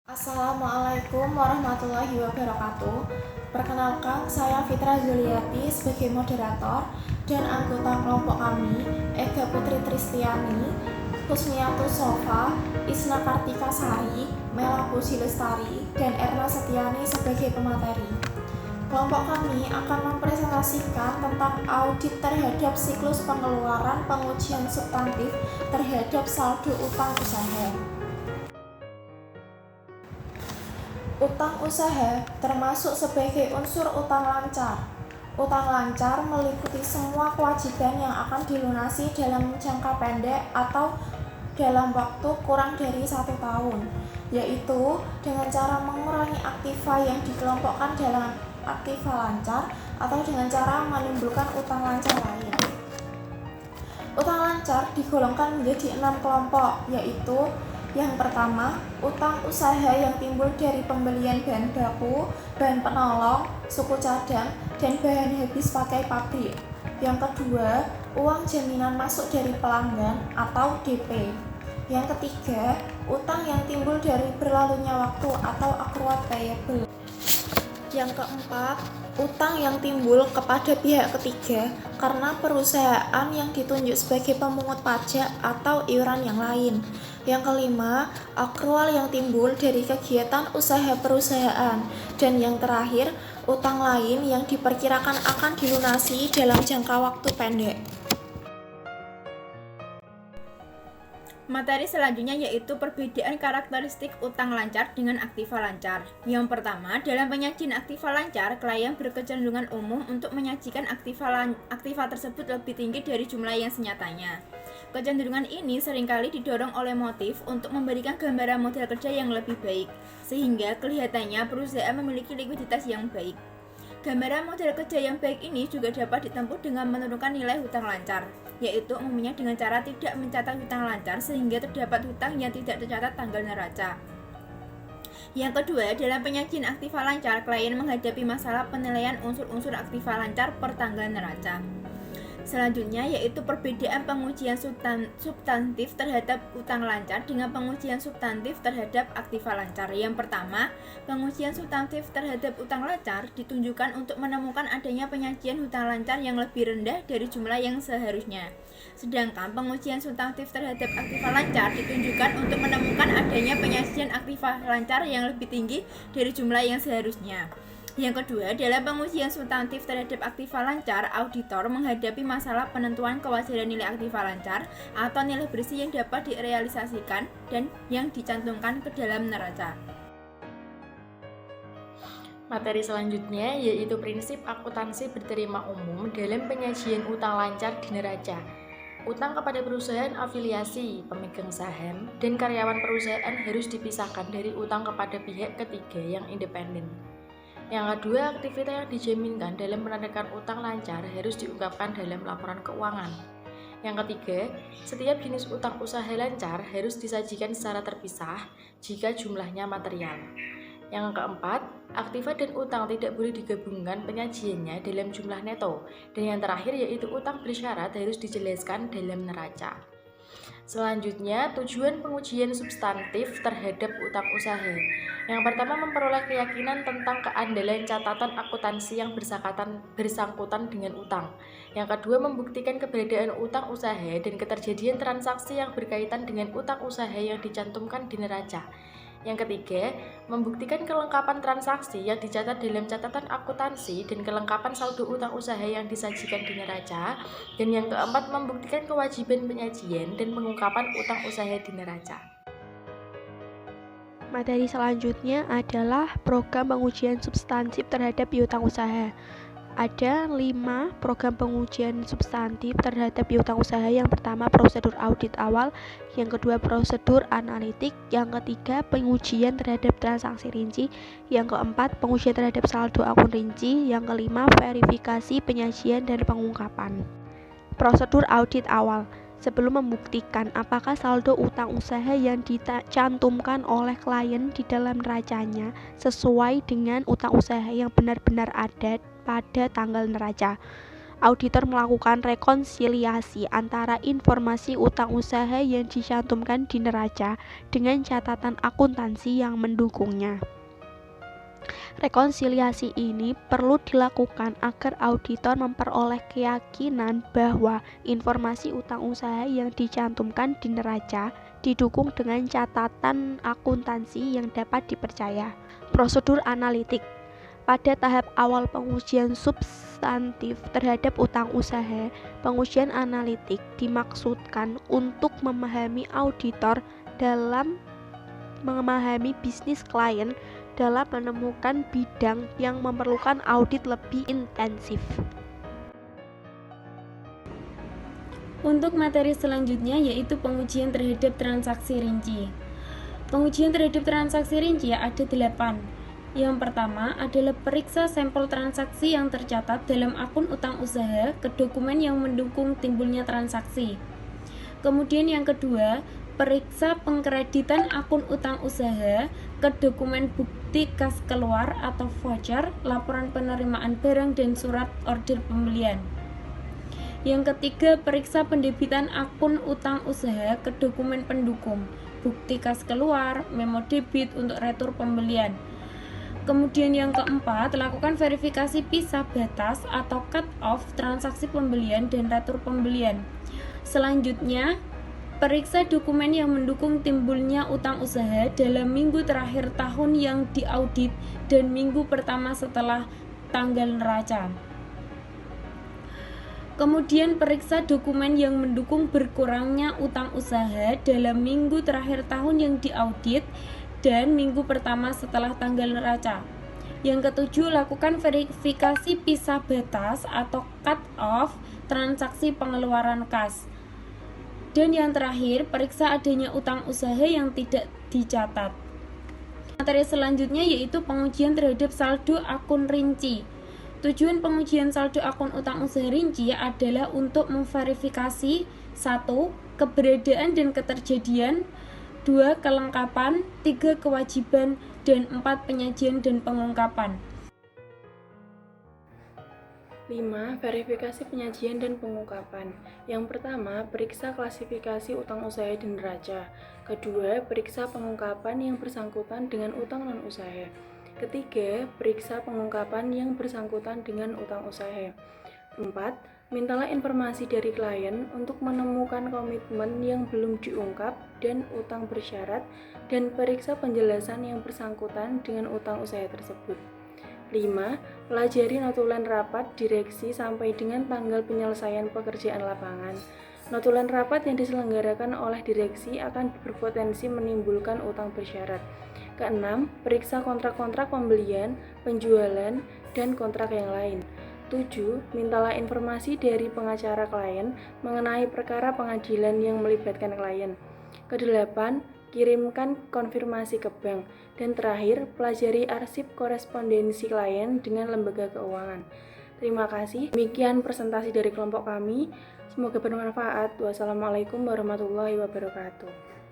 Assalamualaikum warahmatullahi wabarakatuh. Perkenalkan, saya Fitra Zuliati sebagai moderator dan anggota kelompok kami, Ega Putri Tristiani, Husniatus Sofa, Isna Kartika Sari, Mela Puji Lestari, dan Erna Setiani sebagai pemateri. Kelompok kami akan mempresentasikan tentang audit terhadap siklus pengeluaran pengujian substantif terhadap saldo utang usaha. Utang usaha termasuk sebagai unsur utang lancar. Utang lancar meliputi semua kewajiban yang akan dilunasi dalam jangka pendek atau dalam waktu kurang dari 1 tahun, yaitu dengan cara mengurangi aktiva yang dikelompokkan dalam aktiva lancar atau dengan cara menimbulkan utang lancar lain. Utang lancar digolongkan menjadi 6 kelompok, yaitu yang pertama, utang usaha yang timbul dari pembelian bahan baku, bahan penolong, suku cadang, dan bahan habis pakai pabrik. Yang kedua, uang jaminan masuk dari pelanggan atau DP. Yang ketiga, utang yang timbul dari berlalunya waktu atau accrued payable. Yang keempat, utang yang timbul kepada pihak ketiga karena perusahaan yang ditunjuk sebagai pemungut pajak atau iuran yang lain. Yang kelima, akrual yang timbul dari kegiatan usaha perusahaan. Dan yang terakhir, utang lain yang diperkirakan akan dilunasi dalam jangka waktu pendek. Materi selanjutnya yaitu perbedaan karakteristik utang lancar dengan aktiva lancar. Yang pertama, dalam penyajian aktiva lancar, klien berkecenderungan umum untuk menyajikan aktiva tersebut lebih tinggi dari jumlah yang senyatanya. Kecenderungan ini seringkali didorong oleh motif untuk memberikan gambaran model kerja yang lebih baik, sehingga kelihatannya perusahaan memiliki likuiditas yang baik. Gambaran model kerja yang baik ini juga dapat ditempuh dengan menurunkan nilai hutang lancar, yaitu umumnya dengan cara tidak mencatat hutang lancar sehingga terdapat hutang yang tidak tercatat tanggal neraca. Yang kedua, dalam penyajian aktiva lancar, klien menghadapi masalah penilaian unsur-unsur aktiva lancar per tanggal neraca. Selanjutnya yaitu perbedaan pengujian substantif terhadap utang lancar dengan pengujian substantif terhadap aktiva lancar. Yang pertama, pengujian substantif terhadap utang lancar ditunjukkan untuk menemukan adanya penyajian hutang lancar yang lebih rendah dari jumlah yang seharusnya. Sedangkan pengujian substantif terhadap aktiva lancar ditunjukkan untuk menemukan adanya penyajian aktiva lancar yang lebih tinggi dari jumlah yang seharusnya. Yang kedua, dalam pengujian substantif terhadap aktiva lancar, auditor menghadapi masalah penentuan kewajaran nilai aktiva lancar atau nilai bersih yang dapat direalisasikan dan yang dicantumkan ke dalam neraca. Materi selanjutnya yaitu prinsip akuntansi berterima umum dalam penyajian utang lancar di neraca. Utang kepada perusahaan afiliasi, pemegang saham, dan karyawan perusahaan harus dipisahkan dari utang kepada pihak ketiga yang independen. Yang kedua, aktivitas yang dijaminkan dalam menandakan utang lancar harus diungkapkan dalam laporan keuangan. Yang ketiga, setiap jenis utang usaha lancar harus disajikan secara terpisah jika jumlahnya material. Yang keempat, aktiva dan utang tidak boleh digabungkan penyajiannya dalam jumlah neto. Dan yang terakhir yaitu utang bersyarat harus dijelaskan dalam neraca. Selanjutnya, tujuan pengujian substantif terhadap utang usaha. Yang pertama, memperoleh keyakinan tentang keandalan catatan akuntansi yang bersangkutan dengan utang. Yang kedua, membuktikan keberadaan utang usaha dan keterjadian transaksi yang berkaitan dengan utang usaha yang dicantumkan di neraca. Yang ketiga, membuktikan kelengkapan transaksi yang dicatat dalam catatan akuntansi dan kelengkapan saldo utang usaha yang disajikan di neraca. Dan yang keempat, membuktikan kewajiban penyajian dan pengungkapan utang usaha di neraca. Materi selanjutnya adalah program pengujian substantif terhadap piutang usaha. Ada 5 program pengujian substantif terhadap piutang usaha. Yang pertama, prosedur audit awal. Yang kedua, prosedur analitik. Yang ketiga, pengujian terhadap transaksi rinci. Yang keempat, pengujian terhadap saldo akun rinci. Yang kelima, verifikasi, penyajian, dan pengungkapan. Prosedur audit awal. Sebelum membuktikan apakah saldo utang usaha yang dicantumkan oleh klien di dalam neracanya sesuai dengan utang usaha yang benar-benar ada pada tanggal neraca, auditor melakukan rekonsiliasi antara informasi utang usaha yang dicantumkan di neraca dengan catatan akuntansi yang mendukungnya. Rekonsiliasi ini perlu dilakukan agar auditor memperoleh keyakinan bahwa informasi utang usaha yang dicantumkan di neraca didukung dengan catatan akuntansi yang dapat dipercaya. Prosedur analitik. Pada tahap awal pengujian substantif terhadap utang usaha, pengujian analitik dimaksudkan untuk memahami auditor dalam memahami bisnis klien dalam menemukan bidang yang memerlukan audit lebih intensif. Untuk materi selanjutnya yaitu pengujian terhadap transaksi rinci. Pengujian terhadap transaksi rinci ada 8. Yang pertama adalah periksa sampel transaksi yang tercatat dalam akun utang usaha ke dokumen yang mendukung timbulnya transaksi. Kemudian yang kedua, periksa pengkreditan akun utang usaha ke dokumen bukti kas keluar atau voucher, laporan penerimaan barang dan surat order pembelian. Yang ketiga, periksa pendebitan akun utang usaha ke dokumen pendukung, bukti kas keluar, memo debit untuk retur pembelian. Kemudian yang keempat, lakukan verifikasi pisah batas atau cut off transaksi pembelian dan retur pembelian. Selanjutnya, periksa dokumen yang mendukung timbulnya utang usaha dalam minggu terakhir tahun yang diaudit dan minggu pertama setelah tanggal neraca. Kemudian periksa dokumen yang mendukung berkurangnya utang usaha dalam minggu terakhir tahun yang diaudit dan minggu pertama setelah tanggal neraca. Yang ketujuh, lakukan verifikasi pisah batas atau cut off transaksi pengeluaran kas. Dan yang terakhir, periksa adanya utang usaha yang tidak dicatat. Materi selanjutnya yaitu pengujian terhadap saldo akun rinci. Tujuan pengujian saldo akun utang usaha rinci adalah untuk memverifikasi 1. Keberadaan dan keterjadian, 2. Kelengkapan, 3. Kewajiban, dan 4. Penyajian dan pengungkapan. 5. Verifikasi penyajian dan pengungkapan. Yang pertama, periksa klasifikasi utang usaha dan neraca. Kedua, periksa pengungkapan yang bersangkutan dengan utang non-usaha. Ketiga, periksa pengungkapan yang bersangkutan dengan utang usaha. 4. Mintalah informasi dari klien untuk menemukan komitmen yang belum diungkap dan utang bersyarat, dan periksa penjelasan yang bersangkutan dengan utang usaha tersebut. 5. Pelajari notulen rapat direksi sampai dengan tanggal penyelesaian pekerjaan lapangan. Notulen rapat yang diselenggarakan oleh direksi akan berpotensi menimbulkan utang bersyarat. Keenam, periksa kontrak-kontrak pembelian, penjualan, dan kontrak yang lain. 7. Mintalah informasi dari pengacara klien mengenai perkara pengadilan yang melibatkan klien. Ke-8, kirimkan konfirmasi ke bank. Dan terakhir, pelajari arsip korespondensi klien dengan lembaga keuangan. Terima kasih. Demikian presentasi dari kelompok kami. Semoga bermanfaat. Wassalamualaikum warahmatullahi wabarakatuh.